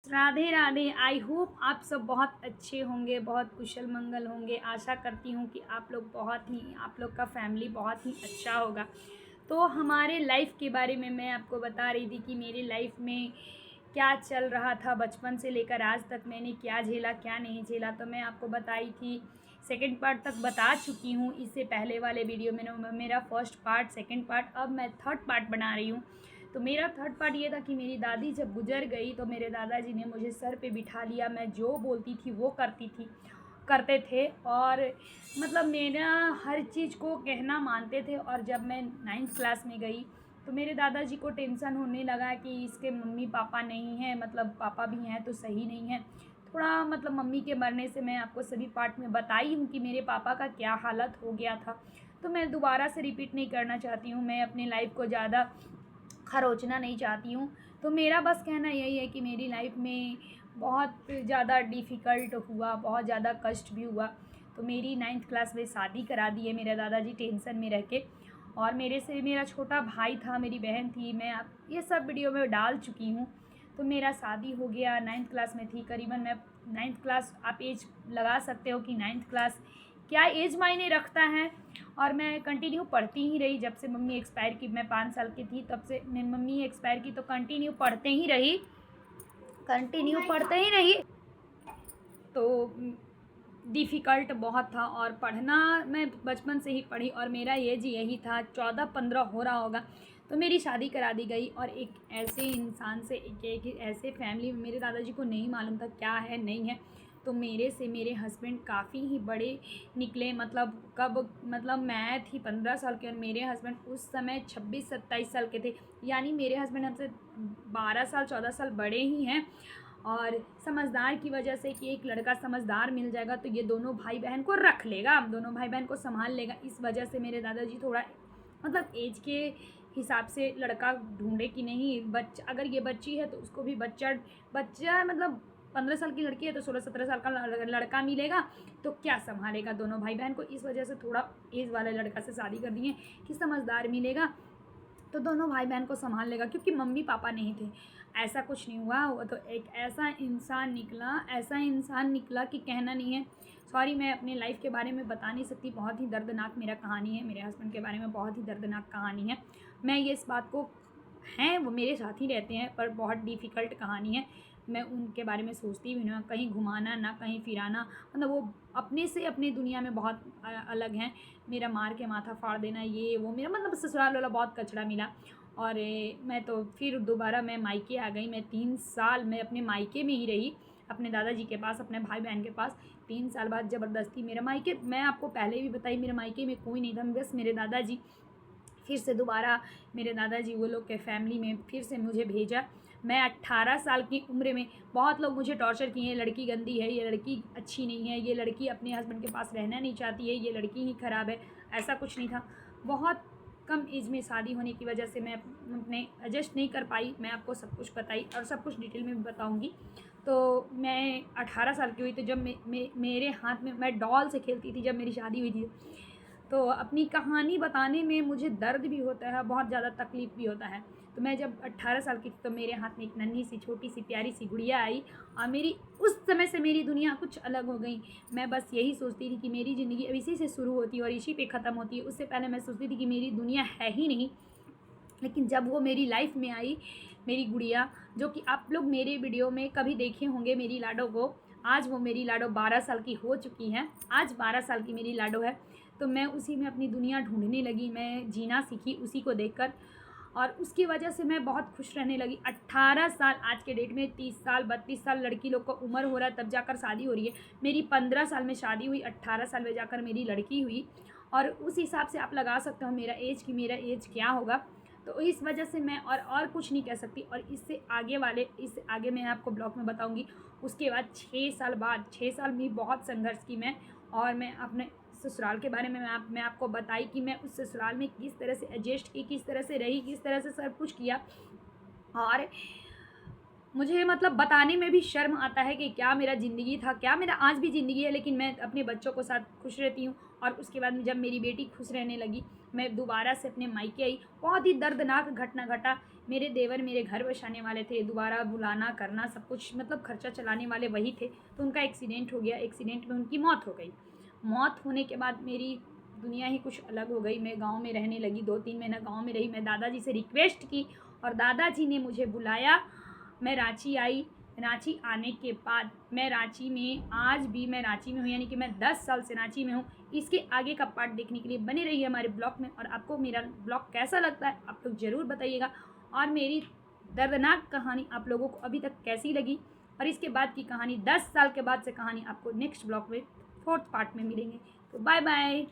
Radhe Radhe. I hope आप सब बहुत अच्छे होंगे, बहुत कुशल मंगल होंगे। आशा करती हूँ कि आप लोग का फैमिली बहुत ही अच्छा होगा। तो हमारे लाइफ के बारे में मैं आपको बता रही थी कि मेरी लाइफ में क्या चल रहा था, बचपन से लेकर आज तक मैंने क्या झेला क्या नहीं झेला। तो मैं आपको बताई थी, सेकंड पार्ट तक बता चुकी हूँ इससे पहले वाले वीडियो में। मेरा फर्स्ट पार्ट, सेकंड पार्ट, अब मैं थर्ड पार्ट बना रही हूँ। तो मेरा थर्ड पार्ट ये था कि मेरी दादी जब गुजर गई तो मेरे दादाजी ने मुझे सर पे बिठा लिया। मैं जो बोलती थी वो करते थे, और मतलब मेरा हर चीज़ को कहना मानते थे। और जब मैं 9th क्लास में गई तो मेरे दादाजी को टेंशन होने लगा कि इसके मम्मी पापा नहीं हैं, मतलब पापा भी हैं तो सही नहीं है थोड़ा। मतलब मम्मी के मरने से मैं आपको सभी पार्ट में बताई हूँ कि मेरे पापा का क्या हालत हो गया था। तो मैं दोबारा से रिपीट नहीं करना चाहती हूँ, मैं अपनी लाइफ को ज़्यादा खरोचना नहीं चाहती हूँ। तो मेरा बस कहना यही है कि मेरी लाइफ में बहुत ज़्यादा डिफ़िकल्ट हुआ, बहुत ज़्यादा कष्ट भी हुआ। तो मेरी 9th क्लास में शादी करा दी है मेरे दादाजी टेंशन में रह के। और मेरे से मेरा छोटा भाई था, मेरी बहन थी, मैं ये सब वीडियो में डाल चुकी हूँ। तो मेरा शादी हो गया, 9th क्लास में थी करीबन मैं। 9th क्लास आप एज लगा सकते हो कि 9th क्लास क्या एज मायने रखता है। और मैं कंटिन्यू पढ़ती ही रही, जब से मम्मी एक्सपायर की। मैं 5 साल की थी तब से मेरी मम्मी एक्सपायर की, तो कंटिन्यू पढ़ते ही रही। तो डिफ़िकल्ट बहुत था, और पढ़ना मैं बचपन से ही पढ़ी, और मेरा एज यही था, 14-15 हो रहा होगा तो मेरी शादी करा दी गई। और एक ऐसे इंसान से, एक ऐसे फैमिली में, मेरे दादाजी को नहीं मालूम था क्या है नहीं है। तो मेरे से मेरे हस्बैंड काफ़ी ही बड़े निकले। मतलब मैं थी 15 साल की और मेरे हस्बैंड उस समय 26-27 साल के थे। यानी मेरे हस्बैंड हमसे 12 साल 14 साल बड़े ही हैं। और समझदार की वजह से कि एक लड़का समझदार मिल जाएगा तो ये दोनों भाई बहन को रख लेगा, दोनों भाई बहन को संभाल लेगा। इस वजह से मेरे दादाजी थोड़ा मतलब एज के हिसाब से लड़का ढूंढे कि नहीं, अगर ये बच्ची है तो उसको भी बच्चा मतलब 15 साल की लड़की है तो 16-17 साल का लड़का मिलेगा तो क्या संभालेगा दोनों भाई बहन को। इस वजह से थोड़ा एज वाले लड़का से शादी कर दिए कि समझदार मिलेगा तो दोनों भाई बहन को संभाल लेगा, क्योंकि मम्मी पापा नहीं थे। ऐसा कुछ नहीं हुआ, वो तो एक ऐसा इंसान निकला कि कहना नहीं है। सॉरी, मैं अपने लाइफ के बारे में बता नहीं सकती, बहुत ही दर्दनाक मेरा कहानी है। मेरे हस्बैंड के बारे में बहुत ही दर्दनाक कहानी है। मैं ये इस बात को, हैं वो मेरे साथ ही रहते हैं, पर बहुत डिफ़िकल्ट कहानी है। मैं उनके बारे में सोचती भी ना, कहीं घुमाना ना कहीं फिराना, मतलब वो अपने से अपनी दुनिया में बहुत अलग हैं। मेरा मार के माथा फाड़ देना, ये वो, मेरा मतलब ससुराल वाला बहुत कचड़ा मिला। और मैं तो फिर दोबारा मैं मायके आ गई। मैं 3 साल मैं अपने मायके में ही रही, अपने दादाजी के पास, अपने भाई बहन के पास। 3 साल बाद ज़बरदस्ती मेरा मायके, मैं आपको पहले भी बताई, मेरे मायके में कोई नहीं था, बस मेरे दादाजी। फिर से दोबारा मेरे दादाजी वो लोग के फैमिली में फिर से मुझे भेजा। मैं 18 साल की उम्र में, बहुत लोग मुझे टॉर्चर किए, ये लड़की गंदी है, ये लड़की अच्छी नहीं है, ये लड़की अपने हस्बैंड के पास रहना नहीं चाहती है, ये लड़की ही ख़राब है। ऐसा कुछ नहीं था। बहुत कम एज में शादी होने की वजह से मैं अपने एडजस्ट नहीं कर पाई। मैं आपको सब कुछ बताई और सब कुछ डिटेल में भी बताऊँगी। तो मैं 18 साल की हुई तो जब मेरे हाथ में, मैं डॉल से खेलती थी जब मेरी शादी हुई थी। तो अपनी कहानी बताने में मुझे दर्द भी होता है, बहुत ज़्यादा तकलीफ़ भी होता है। तो मैं जब 18 साल की थी तो मेरे हाथ में एक नन्ही सी छोटी सी प्यारी सी गुड़िया आई, और मेरी उस समय से मेरी दुनिया कुछ अलग हो गई। मैं बस यही सोचती थी कि मेरी ज़िंदगी अब इसी से शुरू होती है और इसी पे ख़त्म होती है। उससे पहले मैं सोचती थी कि मेरी दुनिया है ही नहीं। लेकिन जब वो मेरी लाइफ में आई, मेरी गुड़िया, जो कि आप लोग मेरे वीडियो में कभी देखे होंगे मेरी लाडो को, आज वो मेरी लाडो 12 साल की हो चुकी है। आज 12 साल की मेरी लाडो है। तो मैं उसी में अपनी दुनिया ढूंढने लगी, मैं जीना सीखी उसी को देखकर, और उसकी वजह से मैं बहुत खुश रहने लगी। 18 साल, आज के डेट में 30 साल 32 साल लड़की लोग को उम्र हो रहा है तब जाकर शादी हो रही है। मेरी 15 साल में शादी हुई, 18 साल में जाकर मेरी लड़की हुई। और उस हिसाब से आप लगा सकते हो मेरा एज, कि मेरा एज क्या होगा। तो इस वजह से मैं और कुछ नहीं कह सकती। और इससे आगे मैं आपको ब्लॉग में बताऊंगी। उसके बाद 6 साल बाद, 6 साल में बहुत संघर्ष की मैं, और मैं अपने ससुराल के बारे में मैं आपको बताई कि मैं उस ससुराल में किस तरह से एडजस्ट की, किस तरह से रही, किस तरह से सब कुछ किया। और मुझे मतलब बताने में भी शर्म आता है कि क्या मेरा ज़िंदगी था, क्या मेरा आज भी ज़िंदगी है, लेकिन मैं अपने बच्चों के साथ खुश रहती हूँ। और उसके बाद जब मेरी बेटी खुश रहने लगी, मैं दोबारा से अपने मायके आई। बहुत ही दर्दनाक घटना घटा। मेरे देवर मेरे घर बसाने वाले थे, दोबारा बुलाना करना सब कुछ मतलब खर्चा चलाने वाले वही थे। तो उनका एक्सीडेंट हो गया, एक्सीडेंट में उनकी मौत हो गई। मौत होने के बाद मेरी दुनिया ही कुछ अलग हो गई। मैं गाँव में रहने लगी, 2-3 महीना गाँव में रही। मैं दादाजी से रिक्वेस्ट की और दादाजी ने मुझे बुलाया। मैं रांची आई। रांची आने के बाद मैं रांची में आज भी मैं रांची में हूँ, यानी कि मैं 10 साल से रांची में हूँ। इसके आगे का पार्ट देखने के लिए बने रहिए हमारे ब्लॉग में। और आपको मेरा ब्लॉग कैसा लगता है आप लोग ज़रूर बताइएगा। और मेरी दर्दनाक कहानी आप लोगों को अभी तक कैसी लगी, और इसके बाद की कहानी 10 साल के बाद से कहानी आपको नेक्स्ट ब्लॉग में 4th पार्ट में मिलेंगे। तो बाय बाय।